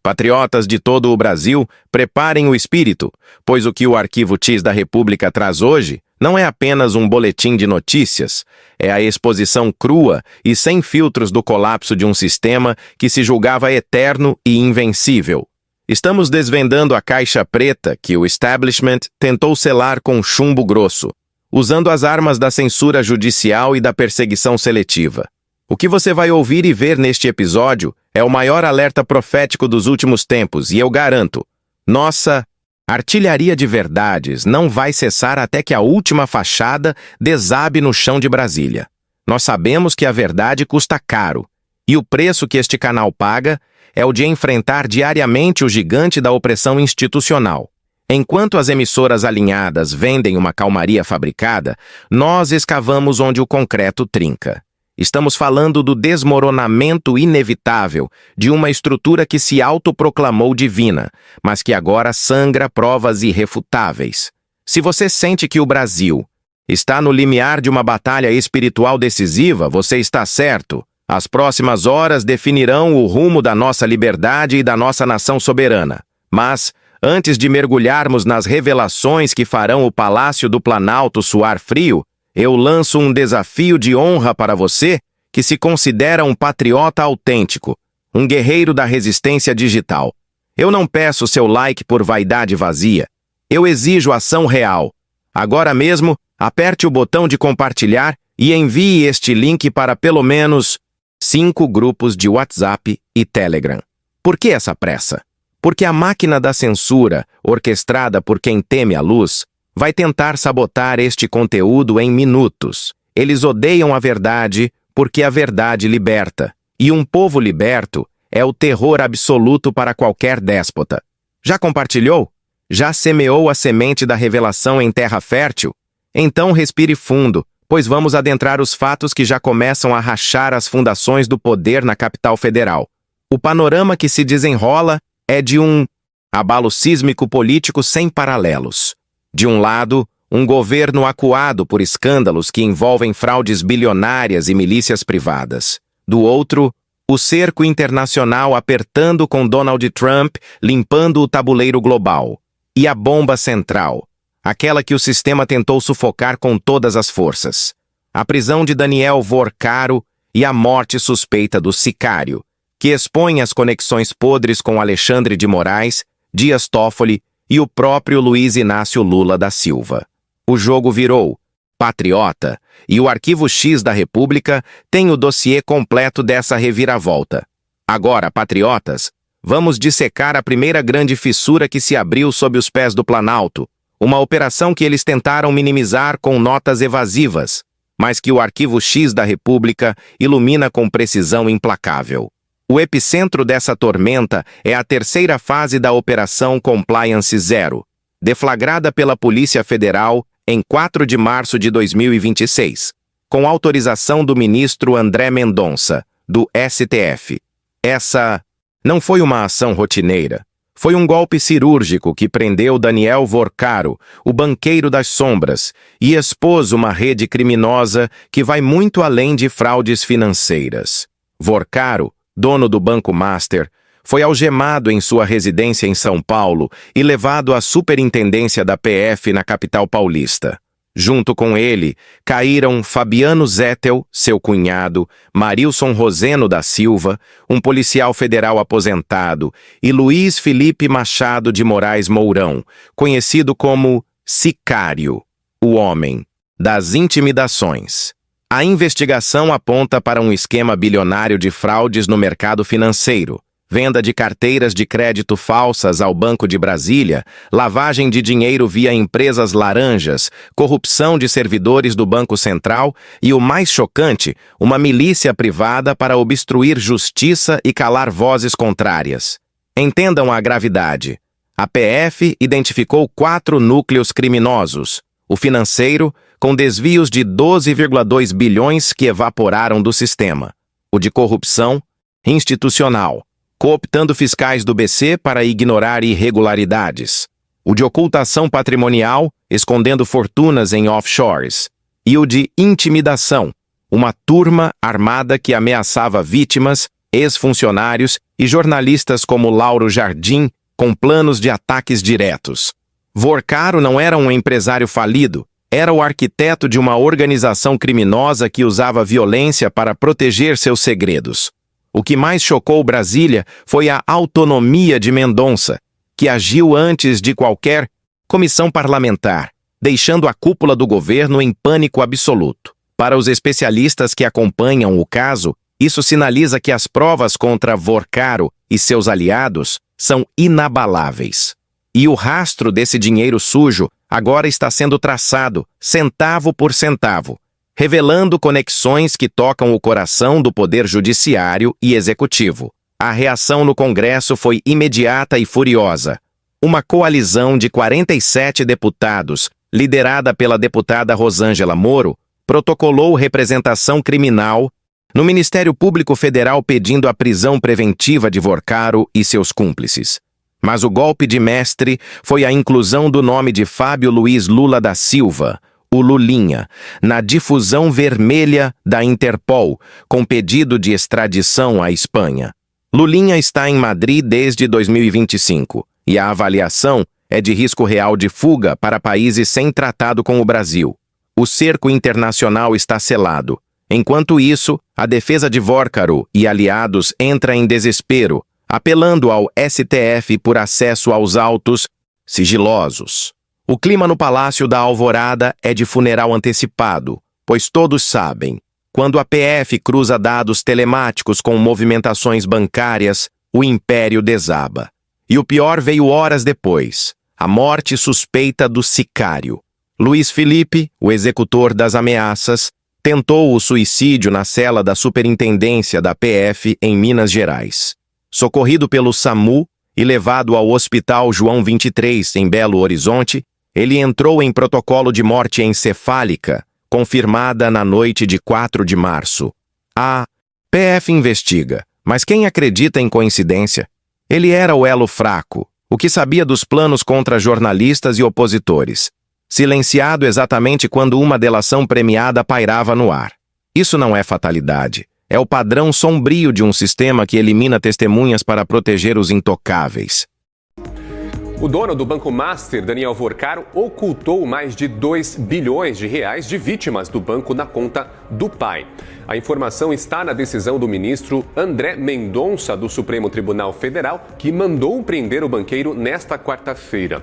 Patriotas de todo o Brasil, preparem o espírito, pois o que o Arquivo X da República traz hoje não é apenas um boletim de notícias, é a exposição crua e sem filtros do colapso de um sistema que se julgava eterno e invencível. Estamos desvendando a caixa preta que o establishment tentou selar com chumbo grosso, usando as armas da censura judicial e da perseguição seletiva. O que você vai ouvir e ver neste episódio é o maior alerta profético dos últimos tempos, e eu garanto, nossa artilharia de verdades não vai cessar até que a última fachada desabe no chão de Brasília. Nós sabemos que a verdade custa caro, e o preço que este canal paga é o de enfrentar diariamente o gigante da opressão institucional. Enquanto as emissoras alinhadas vendem uma calmaria fabricada, nós escavamos onde o concreto trinca. Estamos falando do desmoronamento inevitável de uma estrutura que se autoproclamou divina, mas que agora sangra provas irrefutáveis. Se você sente que o Brasil está no limiar de uma batalha espiritual decisiva, você está certo. As próximas horas definirão o rumo da nossa liberdade e da nossa nação soberana. Mas, antes de mergulharmos nas revelações que farão o Palácio do Planalto suar frio, eu lanço um desafio de honra para você que se considera um patriota autêntico, um guerreiro da resistência digital. Eu não peço seu like por vaidade vazia. Eu exijo ação real. Agora mesmo, aperte o botão de compartilhar e envie este link para pelo menos 5 grupos de WhatsApp e Telegram. Por que essa pressa? Porque a máquina da censura, orquestrada por quem teme a luz, vai tentar sabotar este conteúdo em minutos. Eles odeiam a verdade porque a verdade liberta. E um povo liberto é o terror absoluto para qualquer déspota. Já compartilhou? Já semeou a semente da revelação em terra fértil? Então respire fundo, pois vamos adentrar os fatos que já começam a rachar as fundações do poder na capital federal. O panorama que se desenrola é de um abalo sísmico político sem paralelos. De um lado, um governo acuado por escândalos que envolvem fraudes bilionárias e milícias privadas. Do outro, o cerco internacional apertando com Donald Trump, limpando o tabuleiro global. E a bomba central, aquela que o sistema tentou sufocar com todas as forças. A prisão de Daniel Vorcaro e a morte suspeita do sicário, que expõe as conexões podres com Alexandre de Moraes, Dias Toffoli e o próprio Luiz Inácio Lula da Silva. O jogo virou patriota, e o Arquivo X da República tem o dossiê completo dessa reviravolta. Agora, patriotas, vamos dissecar a primeira grande fissura que se abriu sob os pés do Planalto, uma operação que eles tentaram minimizar com notas evasivas, mas que o Arquivo X da República ilumina com precisão implacável. O epicentro dessa tormenta é a terceira fase da Operação Compliance Zero, deflagrada pela Polícia Federal em 4 de março de 2026, com autorização do ministro André Mendonça, do STF. Essa não foi uma ação rotineira. Foi um golpe cirúrgico que prendeu Daniel Vorcaro, o banqueiro das sombras, e expôs uma rede criminosa que vai muito além de fraudes financeiras. Vorcaro, dono do Banco Master, foi algemado em sua residência em São Paulo e levado à superintendência da PF na capital paulista. Junto com ele, caíram Fabiano Zettel, seu cunhado, Marilson Roseno da Silva, um policial federal aposentado, e Luiz Felipe Machado de Moraes Mourão, conhecido como Sicário, o homem das intimidações. A investigação aponta para um esquema bilionário de fraudes no mercado financeiro, venda de carteiras de crédito falsas ao Banco de Brasília, lavagem de dinheiro via empresas laranjas, corrupção de servidores do Banco Central e, o mais chocante, uma milícia privada para obstruir justiça e calar vozes contrárias. Entendam a gravidade. A PF identificou 4 núcleos criminosos: o financeiro, com desvios de 12,2 bilhões que evaporaram do sistema; o de corrupção, institucional, cooptando fiscais do BC para ignorar irregularidades; o de ocultação patrimonial, escondendo fortunas em offshores; e o de intimidação, uma turma armada que ameaçava vítimas, ex-funcionários e jornalistas como Lauro Jardim, com planos de ataques diretos. Vorcaro não era um empresário falido, era o arquiteto de uma organização criminosa que usava violência para proteger seus segredos. O que mais chocou Brasília foi a autonomia de Mendonça, que agiu antes de qualquer comissão parlamentar, deixando a cúpula do governo em pânico absoluto. Para os especialistas que acompanham o caso, isso sinaliza que as provas contra Vorcaro e seus aliados são inabaláveis. E o rastro desse dinheiro sujo agora está sendo traçado, centavo por centavo, revelando conexões que tocam o coração do poder judiciário e executivo. A reação no Congresso foi imediata e furiosa. Uma coalizão de 47 deputados, liderada pela deputada Rosângela Moro, protocolou representação criminal no Ministério Público Federal pedindo a prisão preventiva de Vorcaro e seus cúmplices. Mas o golpe de mestre foi a inclusão do nome de Fábio Luiz Lula da Silva, o Lulinha, na difusão vermelha da Interpol, com pedido de extradição à Espanha. Lulinha está em Madrid desde 2025, e a avaliação é de risco real de fuga para países sem tratado com o Brasil. O cerco internacional está selado. Enquanto isso, a defesa de Vorcaro e aliados entra em desespero, apelando ao STF por acesso aos autos sigilosos. O clima no Palácio da Alvorada é de funeral antecipado, pois todos sabem, quando a PF cruza dados telemáticos com movimentações bancárias, o império desaba. E o pior veio horas depois, a morte suspeita do sicário. Luiz Felipe, o executor das ameaças, tentou o suicídio na cela da superintendência da PF em Minas Gerais. Socorrido pelo SAMU e levado ao Hospital João 23, em Belo Horizonte, ele entrou em protocolo de morte encefálica, confirmada na noite de 4 de março. A PF investiga, mas quem acredita em coincidência? Ele era o elo fraco, o que sabia dos planos contra jornalistas e opositores, silenciado exatamente quando uma delação premiada pairava no ar. Isso não é fatalidade. É o padrão sombrio de um sistema que elimina testemunhas para proteger os intocáveis. O dono do Banco Master, Daniel Vorcaro, ocultou mais de 2 bilhões de reais de vítimas do banco na conta do pai. A informação está na decisão do ministro André Mendonça, do Supremo Tribunal Federal, que mandou prender o banqueiro nesta quarta-feira.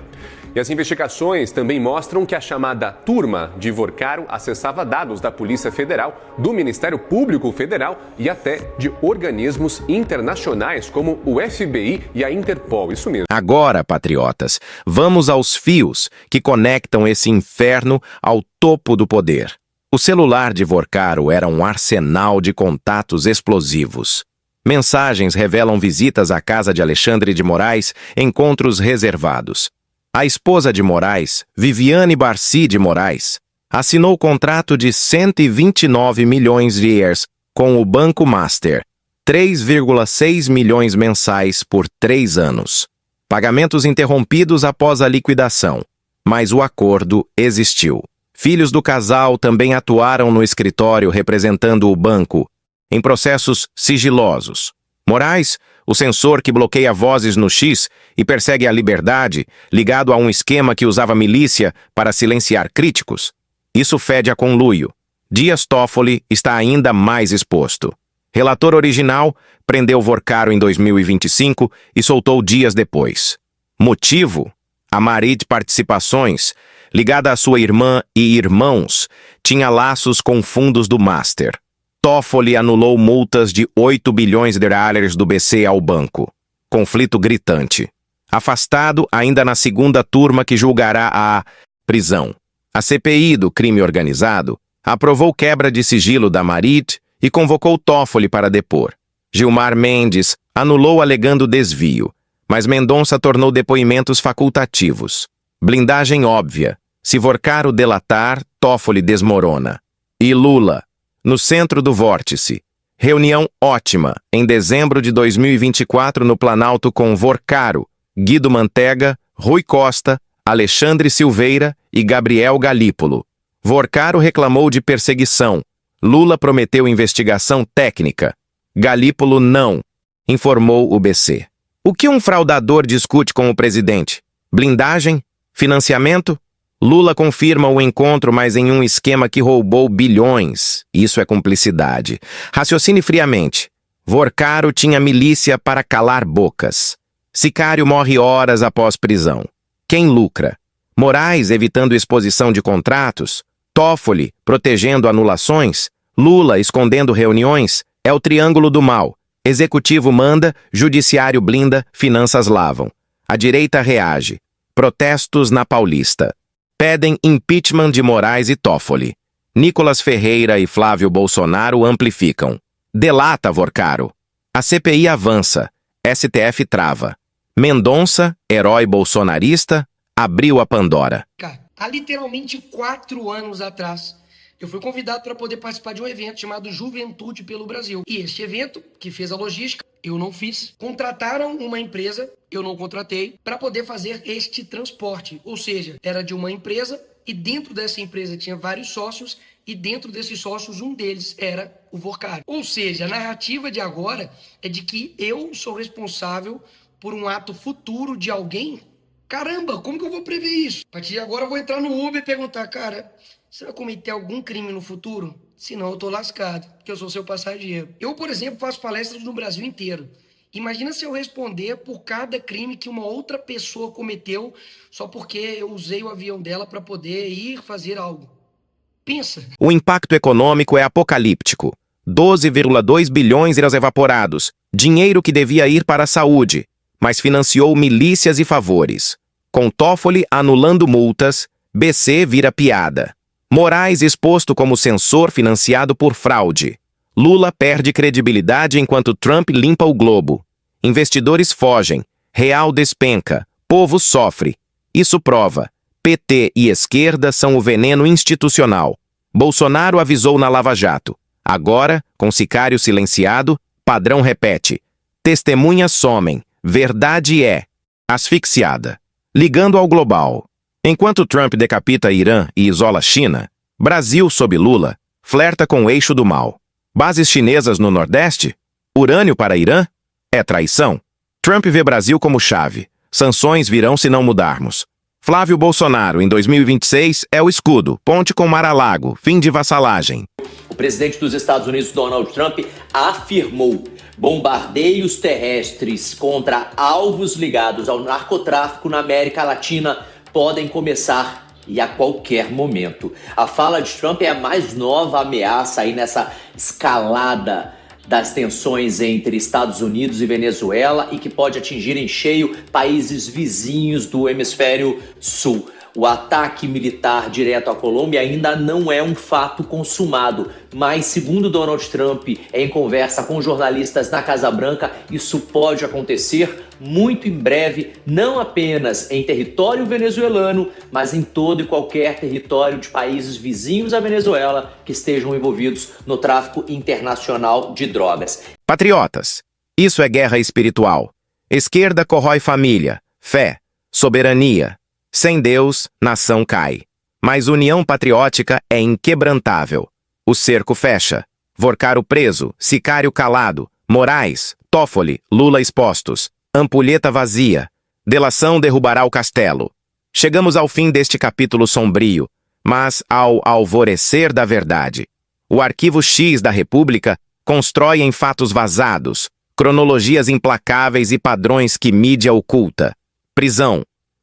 E as investigações também mostram que a chamada turma de Vorcaro acessava dados da Polícia Federal, do Ministério Público Federal e até de organismos internacionais como o FBI e a Interpol. Isso mesmo. Agora, patriotas, vamos aos fios que conectam esse inferno ao topo do poder. O celular de Vorcaro era um arsenal de contatos explosivos. Mensagens revelam visitas à casa de Alexandre de Moraes, encontros reservados. A esposa de Moraes, Viviane Barci de Moraes, assinou contrato de 129 milhões de IERs com o Banco Master, 3,6 milhões mensais por 3 anos. Pagamentos interrompidos após a liquidação, mas o acordo existiu. Filhos do casal também atuaram no escritório representando o banco, em processos sigilosos. Moraes, o censor que bloqueia vozes no X e persegue a liberdade, ligado a um esquema que usava milícia para silenciar críticos. Isso fede a conluio. Dias Toffoli está ainda mais exposto. Relator original prendeu Vorcaro em 2025 e soltou dias depois. Motivo? A Marit Participações, ligada à sua irmã e irmãos, tinha laços com fundos do Master. Toffoli anulou multas de 8 bilhões de reais do BC ao banco. Conflito gritante. Afastado ainda na segunda turma que julgará a prisão. A CPI do crime organizado aprovou quebra de sigilo da Marit e convocou Toffoli para depor. Gilmar Mendes anulou alegando desvio, mas Mendonça tornou depoimentos facultativos. Blindagem óbvia. Se Vorcaro delatar, Toffoli desmorona. E Lula, no centro do vórtice. Reunião ótima, em dezembro de 2024 no Planalto com Vorcaro, Guido Mantega, Rui Costa, Alexandre Silveira e Gabriel Galípolo. Vorcaro reclamou de perseguição. Lula prometeu investigação técnica. Galípolo não, informou o BC. O que um fraudador discute com o presidente? Blindagem? Financiamento? Lula confirma o encontro, mas em um esquema que roubou bilhões. Isso é cumplicidade. Raciocine friamente. Vorcaro tinha milícia para calar bocas. Sicário morre horas após prisão. Quem lucra? Moraes evitando exposição de contratos? Toffoli protegendo anulações? Lula escondendo reuniões? É o triângulo do mal. Executivo manda, judiciário blinda, finanças lavam. A direita reage. Protestos na Paulista. Pedem impeachment de Moraes e Toffoli. Nicolas Ferreira e Flávio Bolsonaro amplificam. Delata Vorcaro. A CPI avança. STF trava. Mendonça, herói bolsonarista, abriu a Pandora. Há literalmente 4 anos atrás, eu fui convidado para poder participar de um evento chamado Juventude pelo Brasil. E este evento, que fez a logística, eu não fiz. Contrataram uma empresa, eu não contratei, para poder fazer este transporte. Ou seja, era de uma empresa e dentro dessa empresa tinha vários sócios e dentro desses sócios um deles era o Vorcaro. Ou seja, a narrativa de agora é de que eu sou responsável por um ato futuro de alguém. Caramba, como que eu vou prever isso? A partir de agora eu vou entrar no Uber e perguntar, cara, você vai cometer algum crime no futuro? Senão eu tô lascado, porque eu sou seu passageiro. Eu, por exemplo, faço palestras no Brasil inteiro. Imagina se eu responder por cada crime que uma outra pessoa cometeu só porque eu usei o avião dela para poder ir fazer algo. Pensa. O impacto econômico é apocalíptico. 12,2 bilhões irão evaporados. Dinheiro que devia ir para a saúde, mas financiou milícias e favores. Com Toffoli anulando multas, BC vira piada. Moraes exposto como censor financiado por fraude. Lula perde credibilidade enquanto Trump limpa o globo. Investidores fogem. Real despenca. Povo sofre. Isso prova. PT e esquerda são o veneno institucional. Bolsonaro avisou na Lava Jato. Agora, com sicário silenciado, padrão repete. Testemunhas somem. Verdade é asfixiada. Ligando ao global. Enquanto Trump decapita Irã e isola China, Brasil, sob Lula, flerta com o eixo do mal. Bases chinesas no Nordeste? Urânio para Irã? É traição. Trump vê Brasil como chave. Sanções virão se não mudarmos. Flávio Bolsonaro, em 2026, é o escudo. Ponte com Mar-a-Lago. Fim de vassalagem. O presidente dos Estados Unidos, Donald Trump, afirmou: bombardeios terrestres contra alvos ligados ao narcotráfico na América Latina podem começar e a qualquer momento. A fala de Trump é a mais nova ameaça aí nessa escalada das tensões entre Estados Unidos e Venezuela e que pode atingir em cheio países vizinhos do hemisfério sul. O ataque militar direto à Colômbia ainda não é um fato consumado, mas, segundo Donald Trump, em conversa com jornalistas na Casa Branca, isso pode acontecer muito em breve, não apenas em território venezuelano, mas em todo e qualquer território de países vizinhos à Venezuela que estejam envolvidos no tráfico internacional de drogas. Patriotas, isso é guerra espiritual. Esquerda corrói família, fé, soberania. Sem Deus, nação cai. Mas união patriótica é inquebrantável. O cerco fecha. Vorcaro preso, sicário calado, Moraes, Toffoli, Lula expostos. Ampulheta vazia. Delação derrubará o castelo. Chegamos ao fim deste capítulo sombrio, mas ao alvorecer da verdade. O Arquivo X da República constrói em fatos vazados, cronologias implacáveis e padrões que mídia oculta. Prisão.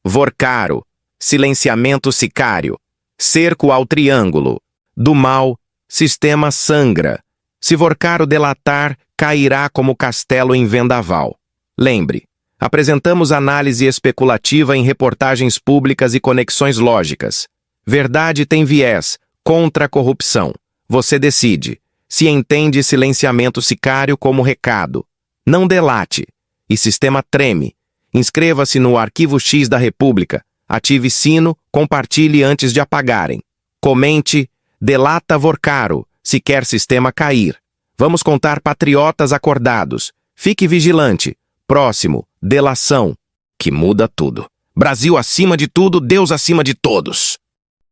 Vorcaro, silenciamento sicário, cerco ao triângulo, do mal, sistema sangra. Se Vorcaro delatar, cairá como castelo em vendaval. Lembre, apresentamos análise especulativa em reportagens públicas e conexões lógicas. Verdade tem viés, contra a corrupção. Você decide, se entende silenciamento sicário como recado. Não delate, e sistema treme. Inscreva-se no Arquivo X da República, ative sino, compartilhe antes de apagarem. Comente, delata Vorcaro, se quer sistema cair. Vamos contar patriotas acordados. Fique vigilante. Próximo, delação, que muda tudo. Brasil acima de tudo, Deus acima de todos.